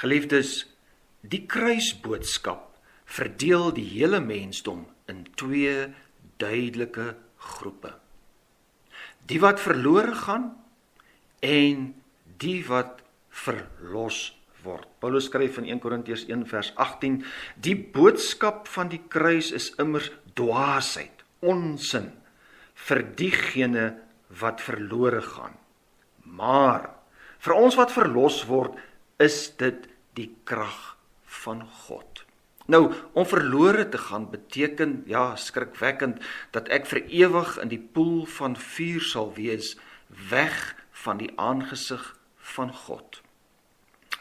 Geliefdes, die kruisboodskap verdeel die hele mensdom in twee duidelike groepe. Die wat verlore gaan en die wat verlos word. Paulus skryf in 1 Korintiërs 1 vers 18, die boodskap van die kruis is immers dwaasheid, onsin, vir diegene wat verlore gaan. Maar, vir ons wat verlos word, is dit die krag van God. Nou, om verlore te gaan beteken, ja, skrikwekkend, dat ek vir ewig in die poel van vuur sal wees, weg van die aangesig van God.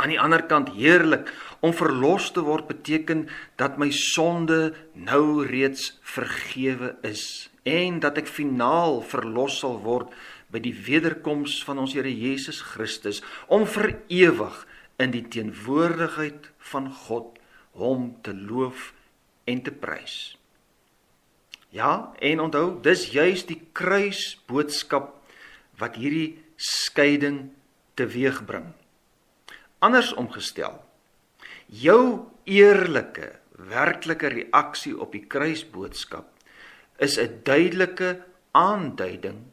Aan die ander kant heerlik, om verlos te word beteken dat my sonde nou reeds vergewe is en dat ek finaal verlos sal word by die wederkoms van ons Here Jesus Christus, om vir ewig in die teenwoordigheid van God hom te loof en te prys. Ja, en onthou, dis juis die kruisboodskap wat hierdie skeiding teweegbring. Andersom gestel, jou eerlike, werklike reaksie op die kruisboodskap is 'n duidelike aanduiding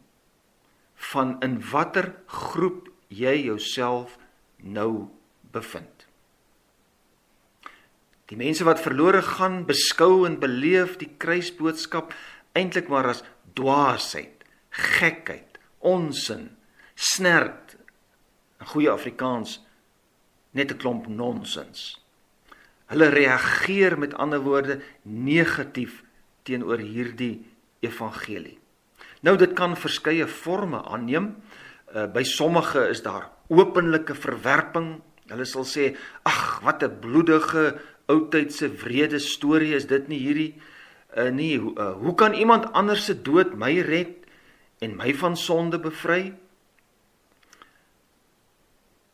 van in watter groep jy jouself nou bevind. Die mense wat verlore gaan, beskou en beleef die kruisboodskap eintlik maar as dwaasheid, gekheid, onsin, snert, in goeie Afrikaans, net 'n klomp nonsens. Hulle reageer met ander woorde negatief teenoor hierdie evangelie. Nou, dit kan verskeie forme aanneem. By sommige is daar openlike verwerping. Hulle sal sê, ag, wat 'n bloedige, oudtydse wrede storie is dit nie hierdie? Hoe kan iemand anders se dood my red en my van sonde bevry?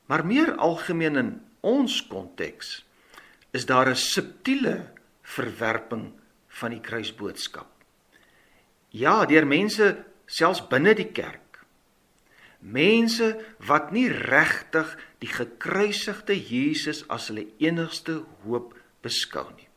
Maar meer algemeen in ons konteks is daar 'n subtiele verwerping van die kruisboodskap. Ja, deur mense selfs binne die kerk. Mense wat nie regtig die gekruisigde Jesus as hulle enigste hoop beskou nie.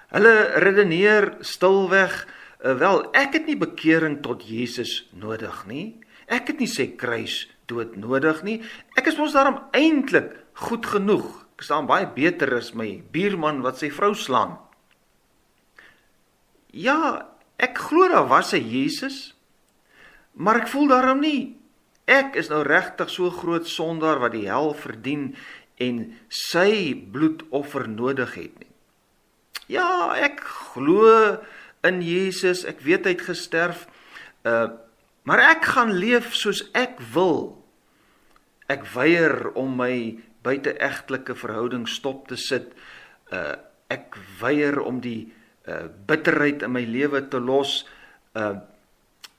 Hulle redeneer stilweg, wel, ek het nie bekering tot Jesus nodig nie. Ek het nie sy kruis dood nodig nie. Ek is mos daarom eintlik goed genoeg. Ek staan baie beter as my buurman wat sy vrou slaan. Ja, ek glo daar was 'n Jesus, maar ek voel daarom nie. Ek is nou regtig so groot sondaar wat die hel verdien en sy bloedoffer nodig het nie. Ja, ek glo in Jesus, ek weet hy het gesterf, maar ek gaan leef soos ek wil. Ek weier om my buiteegtelike verhouding stop te sit. Ek weier om die bitterheid in my lewe te los.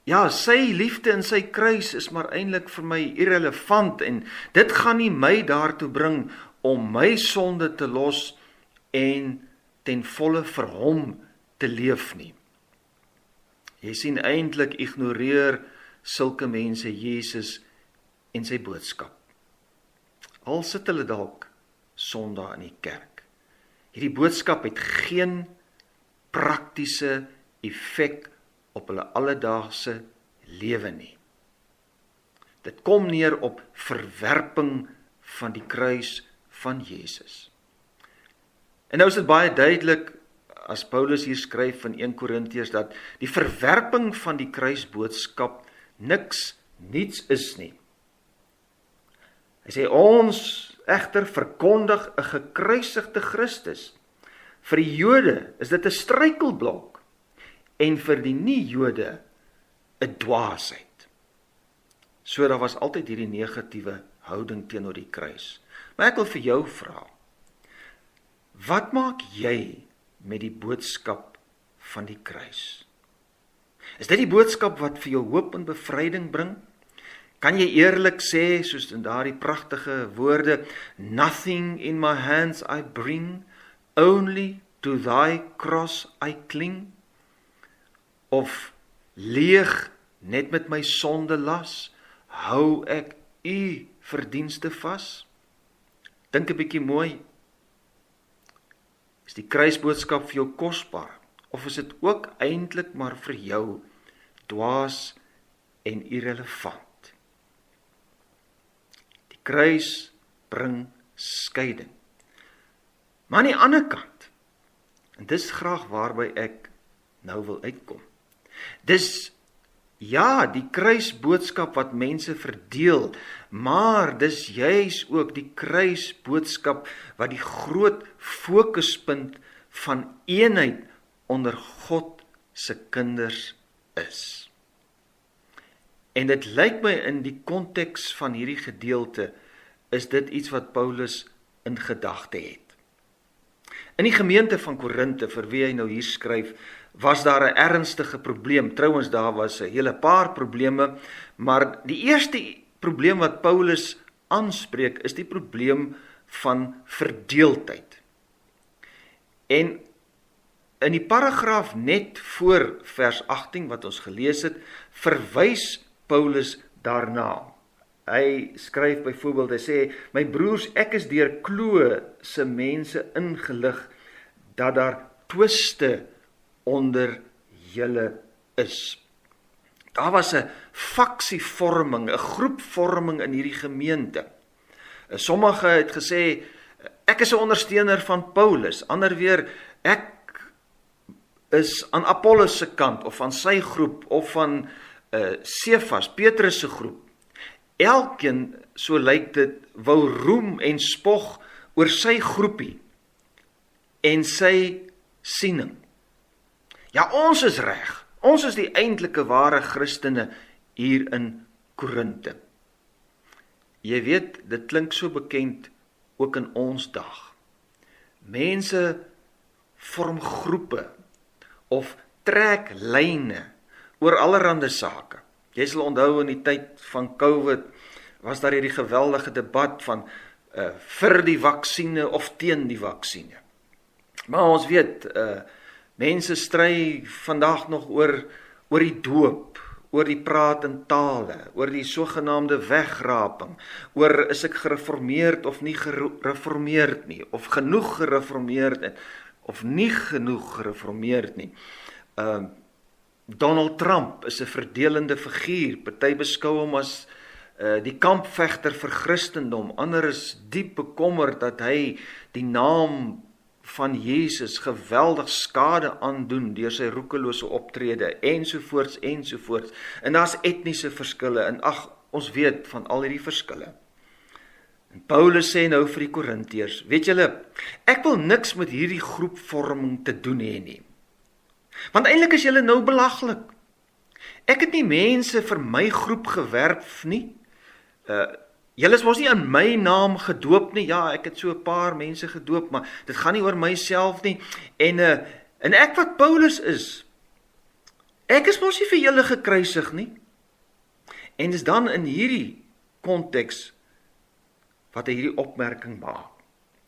Ja, sy liefde en sy kruis is maar eintlik vir my irrelevant en dit gaan nie my daartoe bring om my sonde te los en ten volle vir hom te leef nie. Jy sien, eintlik ignoreer sulke mense Jesus en sy boodskap. Al sit hulle dalk Sondag in die kerk. Hierdie boodskap het geen praktiese effek op hulle alledaagse lewe nie. Dit kom neer op verwerping van die kruis van Jesus. En nou is dit baie duidelik, as Paulus hier skryf in 1 Korintiërs, dat die verwerping van die kruisboodskap niets is nie. Hy sê, ons egter verkondig 'n gekruisigde Christus. Vir die Jode is dit 'n struikelblok en vir die nie-Jode 'n dwaasheid. So daar was altyd hierdie negatiewe houding teenoor die kruis. Maar ek wil vir jou vra, wat maak jy met die boodskap van die kruis? Is dit die boodskap wat vir jou hoop en bevryding bring? Kan jy eerlik sê, soos in daardie pragtige woorde, nothing in my hands I bring, only to thy cross I cling? Of leeg net met my sonde las, hou ek u verdienste vas? Dink 'n bietjie mooi. Is die kruisboodskap vir jou kosbaar? Of is dit ook eintlik maar vir jou dwaas en irrelevant? Die kruis bring skeiding. Maar aan die ander kant, en dis graag waarby ek nou wil uitkom, dis ja, die kruisboodskap wat mense verdeel, maar dis juis ook die kruisboodskap wat die groot fokuspunt van eenheid onder God se kinders is. En dit lyk my in die konteks van hierdie gedeelte is dit iets wat Paulus in gedagte het. In die gemeente van Korinthe, vir wie hy nou hier skryf, was daar 'n ernstige probleem. Trouwens, daar was 'n hele paar probleme, maar die eerste probleem wat Paulus aanspreek, is die probleem van verdeeldheid. En in die paragraaf net voor vers 18 wat ons gelees het, verwys Paulus daarna. Hy skryf byvoorbeeld, hy sê, my broers, ek is deur Kloë se mense ingelig dat daar twiste onder julle is. Daar was 'n faksievorming, 'n groepvorming in hierdie gemeente. Sommige het gesê, ek is 'n ondersteuner van Paulus, ander weer, ek is aan Apollos se kant, of van sy groep, of van Sefas, Petrus se groep. Elkeen, so lyk dit, wou roem en spog oor sy groepie en sy siening. Ja, ons is reg. Ons is die eintlike ware Christene hier in Korinthe. Jy weet, dit klink so bekend ook in ons dag. Mense vorm groepe of trek lyne oor allerhande sake. Jy sal onthou in die tyd van COVID was daar hierdie geweldige debat van vir die vaksine of teen die vaksine. Maar ons weet, mense stry vandag nog oor die doop, oor die praat in tale, oor die sogenaamde wegraping, oor is ek gereformeerd of nie gereformeerd nie, of genoeg gereformeerd of nie genoeg gereformeerd nie. Donald Trump is 'n verdelende figuur, party beskou hom as die kampvegter vir Christendom, ander is diep bekommerd dat hy die naam van Jesus geweldig skade aandoen deur sy roekelose optrede, ensovoorts, ensovoorts. En daar's etniese verskille, en ons weet van al hierdie verskille. En Paulus sê nou vir die Korintiërs, weet julle, ek wil niks met hierdie groepvorming te doen hê nie. Want eintlik is julle nou belaglik. Ek het nie mense vir my groep gewerf nie. Julle is mos nie in my naam gedoop nie. Ja, ek het so 'n paar mense gedoop, maar dit gaan nie oor myself nie. En ek wat Paulus is, ek is mos nie vir julle gekruisig nie. En dis dan in hierdie konteks wat hy hierdie opmerking maak.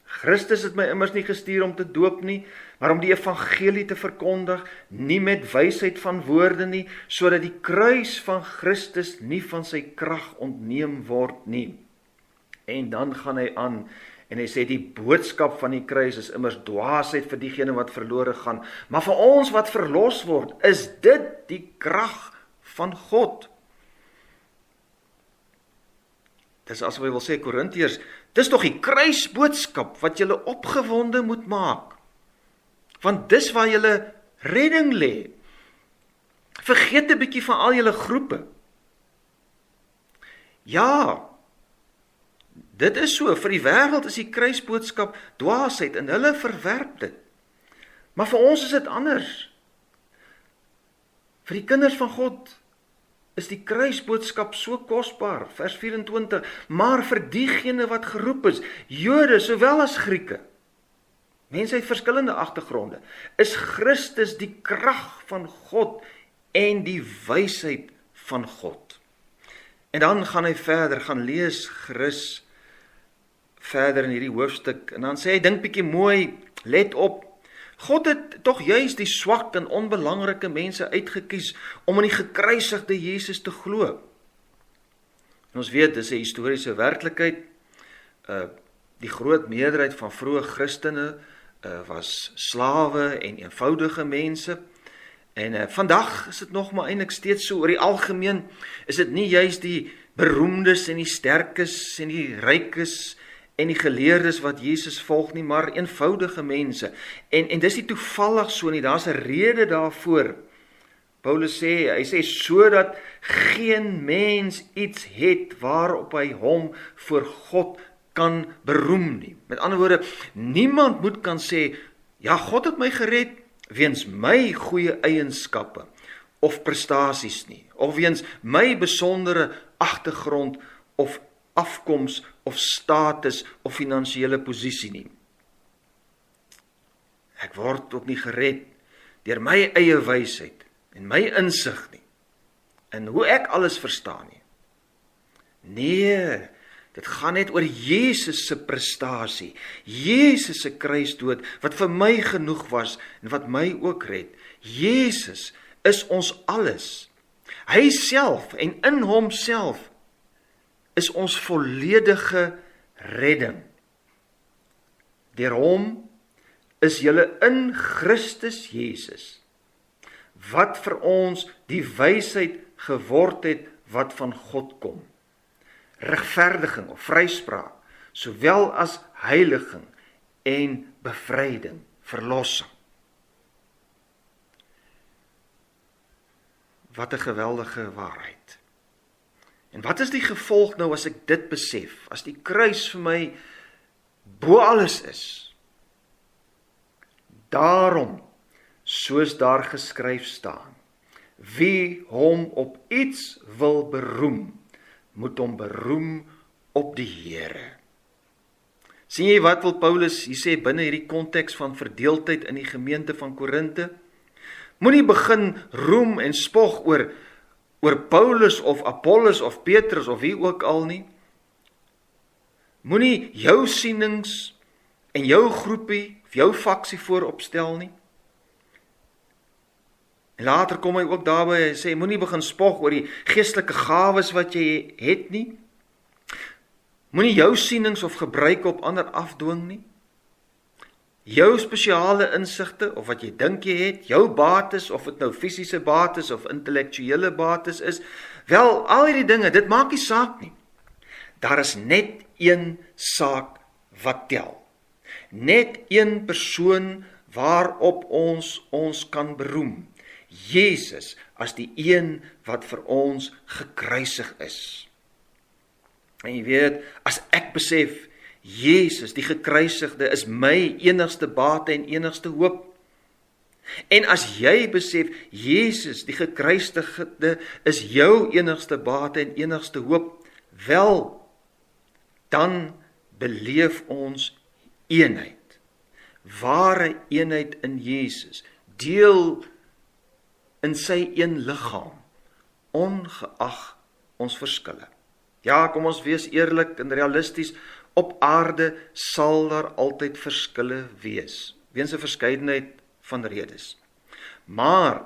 Christus het my immers nie gestuur om te doop nie, maar om die evangelie te verkondig, nie met wysheid van woorde nie, sodat die kruis van Christus nie van sy krag ontneem word nie. En dan gaan hy aan, en hy sê, die boodskap van die kruis is immers dwaasheid vir diegene wat verlore gaan, maar vir ons wat verlos word, is dit die krag van God. Dis asof hy wil sê, Korintiërs, dis tog die kruisboodskap wat julle opgewonde moet maak. Want dis waar julle redding lê. Vergeet 'n bietjie van al julle groepe. Ja, dit is so, vir die wêreld is die kruisboodskap dwaasheid en hulle verwerp dit. Maar vir ons is dit anders. Vir die kinders van God is die kruisboodskap so kosbaar, vers 24, maar vir diegene wat geroep is, Jode sowel as Grieke, mense uit verskillende agtergronde, is Christus die krag van God en die wysheid van God. En dan gaan hy verder, gaan lees gerus verder in hierdie hoofstuk, en dan sê hy, dink bietjie mooi, let op, God het tog juist die swak en onbelangrike mense uitgekies om in die gekruisigde Jesus te glo. En ons weet, dis 'n historiese werklikheid. Die groot meerderheid van vroeë Christene was slawe en eenvoudige mense. En vandag is dit nog maar eintlik steeds so. Oor die algemeen is dit nie juist die beroemdes en die sterkes en die rykes en die geleerdes wat Jesus volg nie, maar eenvoudige mense. En dis nie toevallig so nie, daar's 'n rede daarvoor. Paulus sê, hy sê, sodat geen mens iets het waarop hy hom voor God kan beroem nie. Met ander woorde, niemand moet kan sê, ja, God het my gered weens my goeie eienskappe of prestasies nie, of weens my besondere agtergrond of afkoms of status of finansiële posisie nie. Ek word ook nie gered deur my eie wysheid en my insig nie, en hoe ek alles verstaan nie. Nee, dit gaan net oor Jesus se prestasie, Jesus se kruisdood, wat vir my genoeg was, en wat my ook red. Jesus is ons alles. Hy self, en in homself, is ons volledige redding. Deur hom is julle in Christus Jesus, wat vir ons die wysheid geword het, wat van God kom. Regverdiging of vryspraak, sowel as heiliging en bevryding, verlossing. Wat 'n geweldige waarheid. En wat is die gevolg nou as ek dit besef, as die kruis vir my bo alles is? Daarom, soos daar geskryf staan, wie hom op iets wil beroem, moet hom beroem op die Here. Sien jy wat wil Paulus hier sê binne hierdie konteks van verdeeldheid in die gemeente van Korinte? Moenie begin roem en spog oor Paulus of Apollos of Petrus of wie ook al nie. Moenie jou sienings en jou groepie of jou faksie vooropstel nie. En later kom hy ook daarby, hy sê, moenie begin spog oor die geestelike gawes wat jy het nie. Moenie jou sienings of gebruike op ander afdwing nie. Jou spesiale insigte, of wat jy dink jy het, jou bates, of dit nou fisiese bates of intellektuele bates is, wel, al hierdie dinge, dit maak nie saak nie. Daar is net een saak wat tel. Net een persoon waarop ons kan beroem. Jesus as die een wat vir ons gekruisig is. En jy weet, as ek besef, Jesus, die gekruisigde, is my enigste bate en enigste hoop. En as jy besef, Jesus, die gekruisigde, is jou enigste bate en enigste hoop, wel, dan beleef ons eenheid. Ware eenheid in Jesus, deel in sy een liggaam, ongeag ons verskille. Ja, kom ons wees eerlik en realisties, op aarde sal daar altyd verskille wees, weens 'n verskeidenheid van redes. Maar,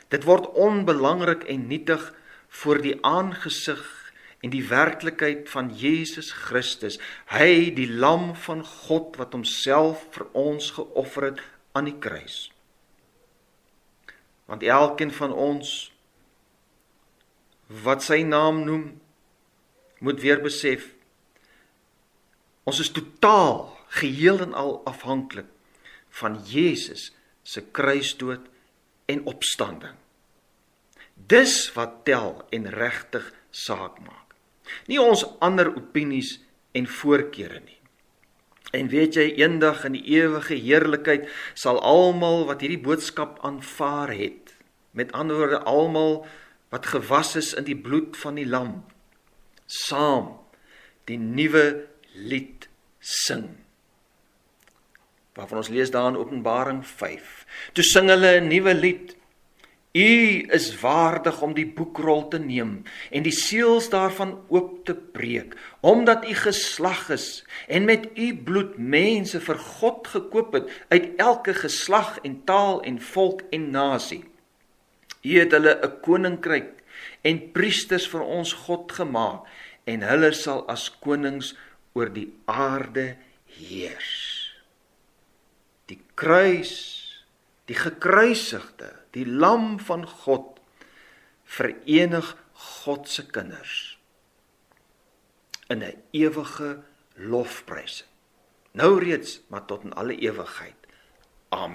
dit word onbelangrik en nietig voor die aangesig en die werklikheid van Jesus Christus, hy die lam van God, wat homself vir ons geoffer het aan die kruis. Want elkeen van ons, wat sy naam noem, moet weer besef, ons is totaal, geheel en al afhanklik van Jesus se kruisdood en opstanding. Dis wat tel en regtig saak maak. Nie ons ander opinies en voorkeure nie. En weet jy, eendag in die ewige heerlikheid sal almal wat hierdie boodskap aanvaar het, met ander woorde almal wat gewas is in die bloed van die lam, saam die nuwe lied sing. Waarvan ons lees daar in Openbaring 5. Toe sing hulle 'n nuwe lied. U is waardig om die boekrol te neem en die seels daarvan oop te breek, omdat u geslag is en met u bloed mense vir God gekoop het uit elke geslag en taal en volk en nasie. U het hulle 'n koninkryk en priesters vir ons God gemaak en hulle sal as konings oor die aarde heers. Die kruis, die gekruisigde, die lam van God, verenig God se kinders in 'n ewige lofprysing. Nou reeds, maar tot in alle ewigheid. Amen.